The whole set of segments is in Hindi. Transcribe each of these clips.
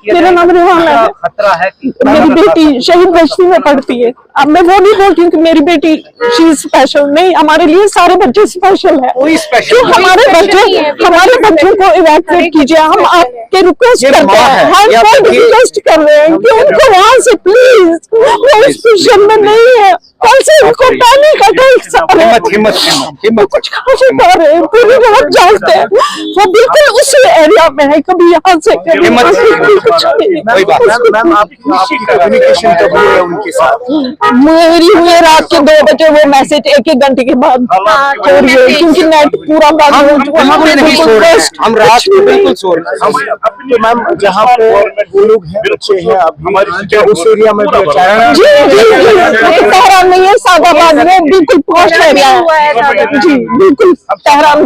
मेरा नाम रेहान है। खतरा है कि मेरी बेटी शहीद बस्ती में पढ़ती है। अब मैं वो नहीं बोलती हूँ कि मेरी बेटी शी इज स्पेशल, नहीं, हमारे लिए सारे बच्चे स्पेशल है। कोई स्पेशल क्यों हमारे बच्चोों को इवैक्यूएट कीजिए, हम आपके रिक्वेस्ट करते हैं, हम रिक्वेस्ट कर रहे हैं कि उनको वहाँ से प्लीज, वो इस पोजिशन में नहीं है, कल से उनको पैनिक अटैक्स आ रहे हैं, कुछ खा रहे हैं, पूरी रात जागते हैं, वो बिल्कुल उसी एरिया में है, कभी यहाँ से मेरी हुई रात के 2 बजे, वो मैसेज 1-1 घंटे के बाद हो रही है, क्योंकि नेट पूरा बंद हो चुका है। हम रात को बिल्कुल सो रहे हैं। तो मैम जहाँ पे वो लोग हैं, बच्चे हैं, अभी उस एरिया में तेहरान नहीं है, सादाबाद में बिल्कुल पॉश एरिया है जी, बिल्कुल तेहरान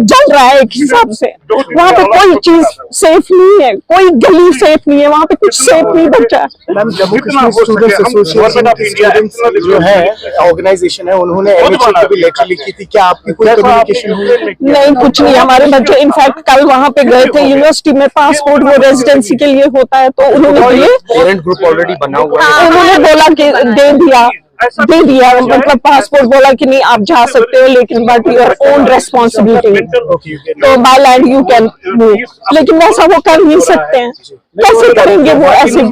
जल रहा है एक हिसाब से। वहाँ पे कोई चीज सेफ नहीं है, कोई गली सेफ नहीं है, वहाँ पे कुछ सेफ नहीं बचा है। Ma'am Jammu Kashmir students association जो है ऑर्गेनाइजेशन है, उन्होंने एमएचए को भी लेटर लिखी थी, क्या आपकी कोई कम्युनिकेशन हुई? नहीं, कुछ नहीं। हमारे बच्चे इनफैक्ट कल वहाँ पे गए थे यूनिवर्सिटी में, पासपोर्ट वो रेजिडेंसी के लिए होता है, तो उन्होंने पेरेंट ग्रुप ऑलरेडी बना हुआ है, उन्होंने बोला कि दे दिया, मतलब पासपोर्ट बोला कि नहीं आप जा सकते हो, लेकिन बट योर ओन रेस्पॉन्सिबिलिटी, तो by land you can move, लेकिन वैसा वो कर नहीं सकते हैं, कैसे करेंगे वो ऐसे?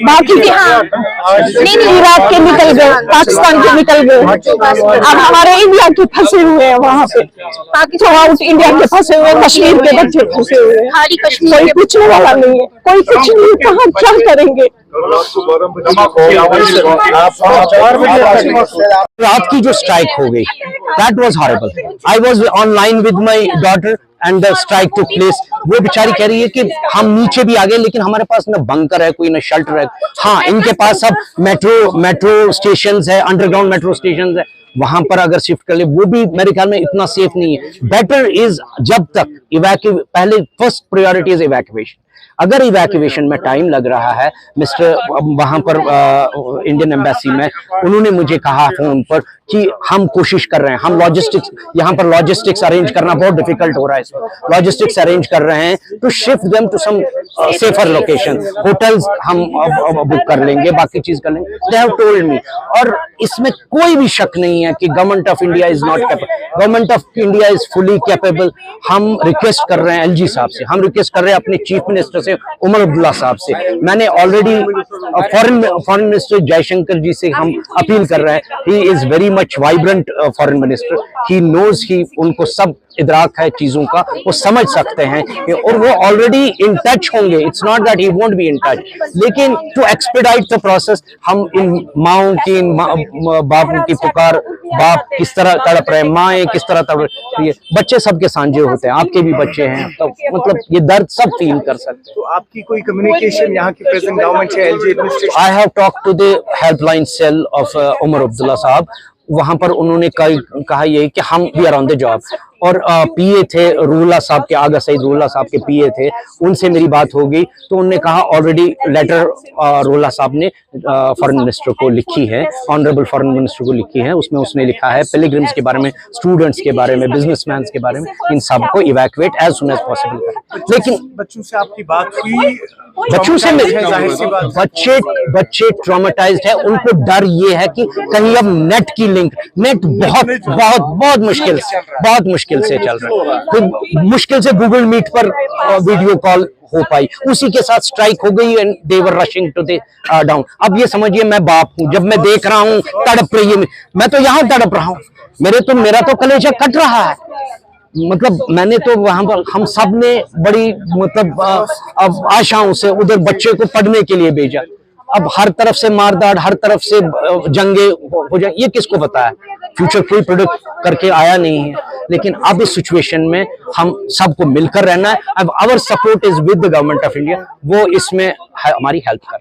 बाकी नहीं, इराक के निकल गए, पाकिस्तान के निकल गए, अब हमारे इंडिया के फंसे हुए हैं वहाँ पे, थ्रू आउट इंडिया के फंसे हुए, कश्मीर के बच्चे फंसे हुए हैं, कोई पूछने वाला नहीं है, कोई कुछ नहीं, कहाँ क्या करेंगे? रात की जो स्ट्राइक हो गई, that was horrible. I was online with my daughter and the strike took place. वो बेचारी कह रही है कि हम नीचे भी आ गए, लेकिन हमारे पास न बंकर है कोई, न शेल्टर है। हाँ, इनके पास अब मेट्रो स्टेशंस है, अंडरग्राउंड मेट्रो स्टेशंस है, वहां पर अगर शिफ्ट कर ले, वो भी मेरे ख्याल में इतना सेफ नहीं है। बेटर इज जब तक पहले फर्स्ट प्रायोरिटी इज इवैक्यूएशन। अगर इवैक्यूएशन में टाइम लग रहा है, मिस्टर वहां पर इंडियन एम्बेसी में उन्होंने मुझे कहा फोन पर कि हम कोशिश कर रहे हैं, हम लॉजिस्टिक्स, यहाँ पर लॉजिस्टिक्स अरेंज करना बहुत डिफिकल्ट हो रहा है, लॉजिस्टिक्स अरेंज कर रहे हैं to shift them to some safer location, hotels हम बुक कर लेंगे, बाकी चीज कर लेंगे, दे हैव टोल्ड मी। और इसमें कोई भी शक नहीं है कि government of India is not capable, government of India is fully capable. हम रिक्वेस्ट कर रहे हैं एलजी साहब से, हम रिक्वेस्ट कर रहे हैं अपने चीफ मिनिस्टर से, उमर अब्दुल्ला साहब से, मैंने already foreign minister Jaishankar ji से हम अपील कर रहे हैं। He is very much vibrant foreign minister, he knows, he उनको सब इदराक है चीजों का, वो समझ सकते हैं और वो ऑलरेडी इन टच होंगे। It's not that he won't be in touch, लेकिन टू एक्सपेडाइट द प्रोसेस, हम इन माओं की, इन बापों की पुकार, बाप किस तरह तड़प रहे, माएँ किस तरह तड़प रही है, बच्चे सबके सांझे होते हैं, आपके भी बच्चे हैं, तो मतलब ये दर्द सब फील कर सकते हैं। तो आपकी कोई कम्युनिकेशन यहाँ की प्रेजेंट गवर्नमेंट से LG administration? I have talk to the helpline cell of Omar Abdullah sahab, वहां पर उन्होंने कहा ये कि हम we are on the job. और पीए थे रूला साहब के, आगा सईद रूला साहब के पीए थे, उनसे मेरी बात हो गई, तो उन्होंने कहा ऑलरेडी लेटर रूला साहब ने फॉरेन मिनिस्टर को लिखी है, ऑनरेबल फॉरेन मिनिस्टर को लिखी है, उसमें उसने लिखा है पिलग्रिम्स के बारे में, स्टूडेंट्स के बारे में, बिजनेसमैन के बारे में, इन सबको evacuate as soon as possible करें। लेकिन बच्चों से आपकी बात हुई? बच्चों से बच्चे ट्रॉमेटाइज्ड है, उनको डर ये है कि कहीं अब नेट की लिंक, नेट बहुत मुश्किल से चल रहा है, फिर मुश्किल से गूगल मीट पर वीडियो कॉल हो पाई, उसी के साथ स्ट्राइक हो गई and they were rushing to the down. अब ये समझिए मैं बाप हूं, जब मैं देख रहा हूं तड़प रही है, मैं तो यहाँ तड़प रहा हूँ, मेरा तो कलेजा कट रहा है। मतलब मैंने तो वहां पर हम सब ने बड़ी मतलब अब आशाओं से उधर बच्चे को पढ़ने के लिए भेजा, अब हर तरफ से मारदाड़, हर तरफ से जंगे हो जाए, ये किसको पता है? फ्यूचर कोई प्रोडिक्ट करके आया नहीं है, लेकिन अब इस सिचुएशन में हम सबको मिलकर रहना है। अब our support is with the government of India, वो इसमें हमारी हेल्प कर।